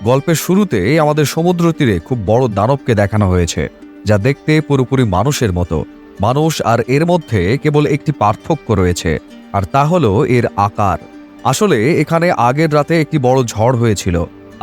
গল্পের শুরুতেই আমাদের সমুদ্র তীরে খুব বড় দানবকে দেখানো হয়েছে, যা দেখতে পুরোপুরি মানুষের মতো। মানুষ আর এর মধ্যে কেবল একটি পার্থক্য রয়েছে, আর তা হলো এর আকার। আসলে এখানে আগের রাতে একটি বড় ঝড় হয়েছিল,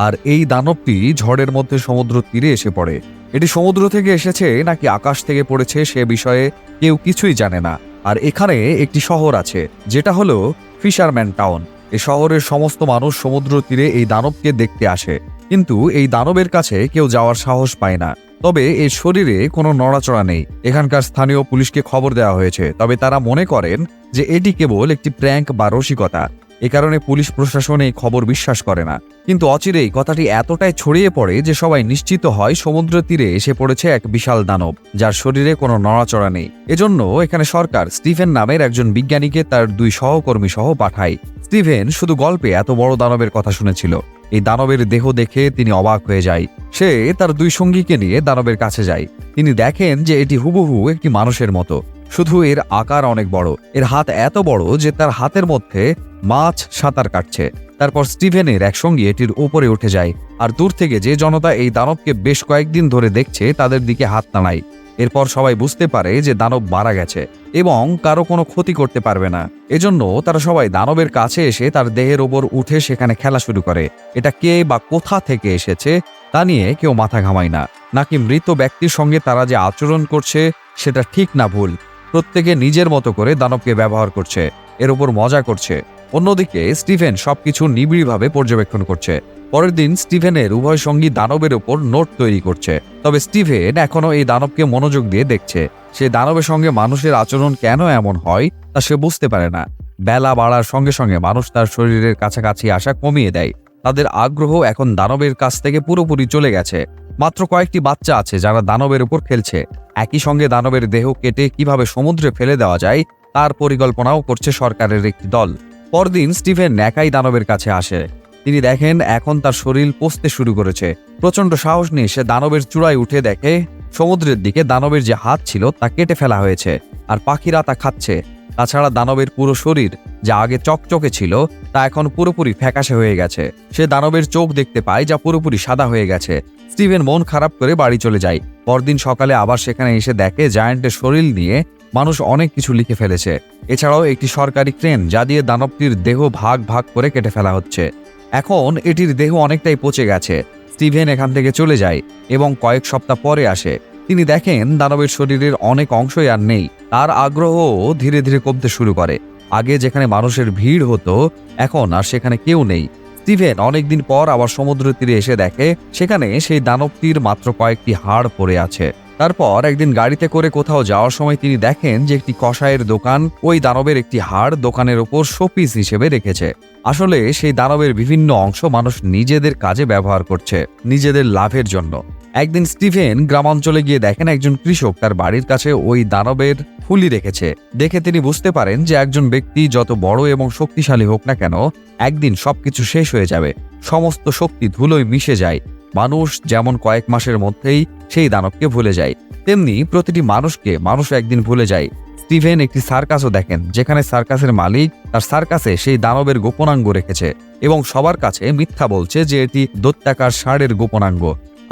আর এই দানবটি ঝড়ের মধ্যে সমুদ্র তীরে এসে পড়ে। এটি সমুদ্র থেকে এসেছে নাকি আকাশ থেকে পড়েছে সে বিষয়ে কেউ কিছুই জানে না। আর এখানে একটি শহর আছে, যেটা হলো ফিশারম্যান টাউন। এই শহরের সমস্ত মানুষ সমুদ্র তীরে এই দানবকে দেখতে আসে, কিন্তু এই দানবের কাছে কেউ যাওয়ার সাহস পায় না। তবে এর শরীরে কোনো নড়াচড়া নেই। এখানকার স্থানীয় পুলিশকে খবর দেওয়া হয়েছে, তবে তারা মনে করেন যে এটি কেবল একটি প্র্যাঙ্ক বা রসিকতা। এ কারণে পুলিশ প্রশাসন এই খবর বিশ্বাস করে না। কিন্তু অচিরেই কথাটি এতটাই ছড়িয়ে পড়ে যে সবাই নিশ্চিত হয় সমুদ্র তীরে এসে পড়েছে এক বিশাল দানব, যার শরীরে কোনো নড়াচড়া নেই। এজন্য এখানে সরকার স্টিফেন নামের একজন বিজ্ঞানীকে তার 2 সহকর্মী সহ পাঠায়। স্টিভেন শুধু গল্পে এত বড় দানবের কথা শুনেছিল। এই দানবের দেহ দেখে তিনি অবাক হয়ে যায়। সে তার 2 সঙ্গীকে নিয়ে দানবের কাছে যায়। তিনি দেখেন যে এটি হুবহু একটি মানুষের মতো, শুধু এর আকার অনেক বড়। এর হাত এত বড় যে তার হাতের মধ্যে মাছ সাঁতার কাটছে। তারপর স্টিভেনের এক সঙ্গী এটির উপরে উঠে যায়, আর দূর থেকে যে জনতা এই দানবকে বেশ কয়েকদিন ধরে দেখছে তাদের দিকে হাত নাড়ায়। এরপর সবাই বুঝতে পারে যে দানব মারা গেছে এবং কারো কোনো ক্ষতি করতে পারবে না। এজন্য তারা সবাই দানবের কাছে এসে তার দেহের ওপর উঠে সেখানে খেলা শুরু করে। এটা কে বা কোথা থেকে এসেছে তা নিয়ে কেউ মাথা ঘামায় না। নাকি মৃত ব্যক্তির সঙ্গে তারা যে আচরণ করছে সেটা ঠিক না ভুল, প্রত্যেকে নিজের মতো করে দানবকে ব্যবহার করছে, এর উপর মজা করছে। অন্যদিকে স্টিফেন সবকিছু নিবিড়ভাবে পর্যবেক্ষণ করছে। পরের দিন স্টিফেনের উভয় সঙ্গী দানবের উপর নোট তৈরি করছে, তবে স্টিফেন এখনো এই দানবকে মনোযোগ দিয়ে দেখছে। সে দানবের সঙ্গে মানুষের আচরণ কেন এমন হয় তা সে বুঝতে পারে না। বেলা বাড়ার সঙ্গে সঙ্গে মানুষ তার শরীরের কাছাকাছি আসা কমিয়ে দেয়। তাদের আগ্রহ এখন দানবের কাছ থেকে পুরোপুরি চলে গেছে। মাত্র কয়েকটি বাচ্চা আছে যারা দানবের উপর খেলছে। একই সঙ্গে দানবের দেহ কেটে কিভাবে সমুদ্রে ফেলে দেওয়া যায় তার পরিকল্পনাও করছে সরকারের একটি দল। পরদিন স্টিফেন একাই দানবের কাছে আসে। তিনি দেখেন এখন তার শরীর পচতে শুরু করেছে। প্রচন্ড সাহস নিয়ে সে দানবের চূড়ায় উঠে দেখে সমুদ্রের দিকে দানবের যে হাত ছিল তা কেটে ফেলা হয়েছে, আর পাখিরা তা খাচ্ছে। তাছাড়া দানবের পুরো শরীর, যা আগে চকচকে ছিল, তা এখন পুরোপুরি ফ্যাকাশে হয়ে গেছে। সে দানবের চোখ দেখতে পায়, যা পুরোপুরি সাদা হয়ে গেছে। স্টিভেন মন খারাপ করে বাড়ি চলে যায়। পরদিন সকালে আবার সেখানে এসে দেখে জায়ান্টের শরীর নিয়ে মানুষ অনেক কিছু লিখে ফেলেছে। এছাড়াও একটি সরকারি ক্রেন, যা দিয়ে দানবটির দেহ ভাগ ভাগ করে কেটে ফেলা হচ্ছে। এখন এটির দেহ অনেকটাই পচে গেছে। স্টিভেন এখান থেকে চলে যায় এবং কয়েক সপ্তাহ পরে আসে। তিনি দেখেন দানবের শরীরের অনেক অংশই আর নেই। তার আগ্রহ ধীরে ধীরে কমতে শুরু করে। আগে যেখানে মানুষের ভিড় হতো, এখন আর সেখানে কেউ নেই। স্টিভেন অনেকদিন পর আবার সমুদ্র তীরে এসে দেখে সেখানে সেই দানবটির মাত্র কয়েকটি হাড় পড়ে আছে। তারপর একদিন গাড়িতে করে কোথাও যাওয়ার সময় তিনি দেখেন যে একটি কসাইয়ের দোকান ওই দানবের একটি হাড় দোকানের ওপর শোপিস হিসেবে রেখেছে। আসলে সেই দানবের বিভিন্ন অংশ মানুষ নিজেদের কাজে ব্যবহার করছে, নিজেদের লাভের জন্য। একদিন স্টিভেন গ্রামাঞ্চলে গিয়ে দেখেন একজন কৃষক তার বাড়ির কাছে ওই দানবের ফুলি রেখেছে। দেখে তিনি বুঝতে পারেন যে একজন ব্যক্তি যত বড় এবং শক্তিশালী হোক না কেন, একদিন সবকিছু শেষ হয়ে যাবে। সমস্ত শক্তি ধুলোয় মিশে যায়। মানুষ যেমন কয়েক মাসের মধ্যেই সেই দানবকে ভুলে যায়, তেমনি প্রতিটি মানুষকে মানুষ একদিন ভুলে যায়। স্টিভেন একটি সার্কাসও দেখেন, যেখানে সার্কাসের মালিক তার সার্কাসে সেই দানবের গোপনাঙ্গ রেখেছে এবং সবার কাছে মিথ্যা বলছে যে এটি দৈত্যাকার ষাঁড়ের গোপনাঙ্গ।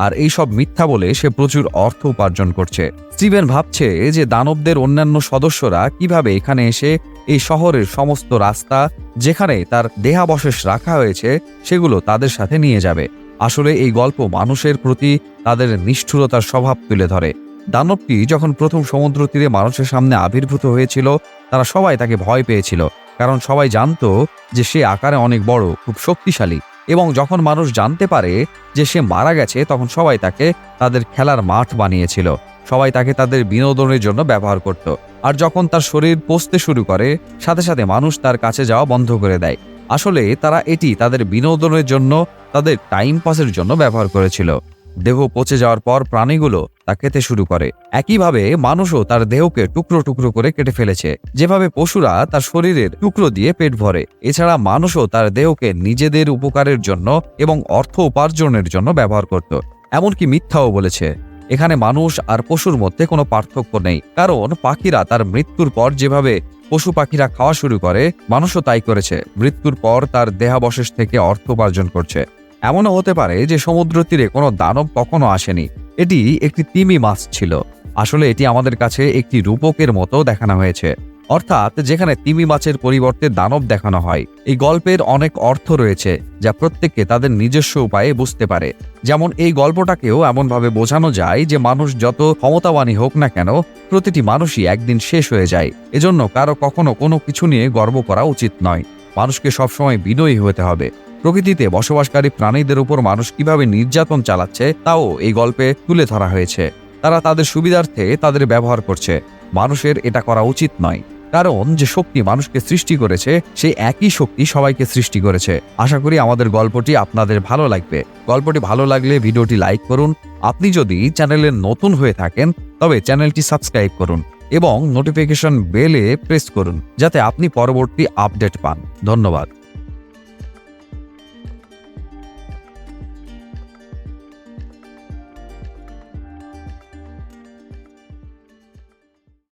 আর এইসব মিথ্যা বলে সে প্রচুর অর্থ উপার্জন করছে। স্টিভেন ভাবছে যে দানবদের অন্যান্য সদস্যরা কিভাবে এখানে এসে এই শহরের সমস্ত রাস্তা যেখানে তার দেহাবশেষ রাখা হয়েছে সেগুলো তাদের সাথে নিয়ে যাবে। আসলে এই গল্প মানুষের প্রতি তাদের নিষ্ঠুরতার স্বভাব তুলে ধরে। দানবটি যখন প্রথম সমুদ্র তীরে মানুষের সামনে আবির্ভূত হয়েছিল, তারা সবাই তাকে ভয় পেয়েছিল, কারণ সবাই জানতো যে সে আকারে অনেক বড়, খুব শক্তিশালী। এবং যখন মানুষ জানতে পারে যে সে মারা গেছে, তখন সবাই তাকে তাদের খেলার মাঠ বানিয়েছিল। সবাই তাকে তাদের বিনোদনের জন্য ব্যবহার করত। আর যখন তার শরীর পচতে শুরু করে, সাথে সাথে মানুষ তার কাছে যাওয়া বন্ধ করে দেয়। আসলে তারা এটি তাদের বিনোদনের জন্য, তাদের টাইম পাসের জন্য ব্যবহার করেছিল। দেহ পচে যাওয়ার পর প্রাণীগুলো তা খেতে শুরু করে। একইভাবে মানুষও তার দেহকে টুকরো টুকরো করে কেটে ফেলেছে, যেভাবে পশুরা তার শরীরের টুকরো দিয়ে পেট ভরে। এছাড়া মানুষও তার দেহকে নিজেদের উপকারের জন্য এবং অর্থ উপার্জনের জন্য ব্যবহার করত। এমনকি মিথ্যাও বলেছে। এখানে মানুষ আর পশুর মধ্যে কোনো পার্থক্য নেই, কারণ পাখিরা তার মৃত্যুর পর যেভাবে পশু পাখিরা খাওয়া শুরু করে, মানুষও তাই করেছে। মৃত্যুর পর তার দেহাবশেষ থেকে অর্থ উপার্জন করছে। এমনও হতে পারে যে সমুদ্র তীরে কোনো দানব কখনো আসেনি, এটি একটি তিমি মাছ ছিল। আসলে এটি আমাদের কাছে একটি রূপকের মতো দেখানো হয়েছে, অর্থাৎ যেখানে তিমি মাছের পরিবর্তে দানব দেখানো হয়। এই গল্পের অনেক অর্থ রয়েছে যা প্রত্যেককে তাদের নিজস্ব উপায়ে বুঝতে পারে। যেমন এই গল্পটাকেও এমনভাবে বোঝানো যায় যে মানুষ যত ক্ষমতাবানই হোক না কেন, প্রতিটি মানুষই একদিন শেষ হয়ে যায়। এজন্য কারো কখনো কোনো কিছু নিয়ে গর্ব করা উচিত নয়। মানুষকে সবসময় বিনয়ী হতে হবে। প্রকৃতিতে বসবাসকারী প্রাণীদের উপর মানুষ কিভাবে নির্যাতন চালাচ্ছে তাও এই গল্পে তুলে ধরা হয়েছে। তারা তাদের সুবিধার্থে তাদের ব্যবহার করছে। মানুষের এটা করা উচিত নয়, কারণ যে শক্তি মানুষকে সৃষ্টি করেছে সেই একই শক্তি সবাইকে সৃষ্টি করেছে। আশা করি আমাদের গল্পটি আপনাদের ভালো লাগবে। গল্পটি ভালো লাগলে ভিডিওটি লাইক করুন। আপনি যদি চ্যানেলে নতুন হয়ে থাকেন তবে চ্যানেলটি সাবস্ক্রাইব করুন এবং নোটিফিকেশন বেলে প্রেস করুন, যাতে আপনি পরবর্তী আপডেট পান। ধন্যবাদ।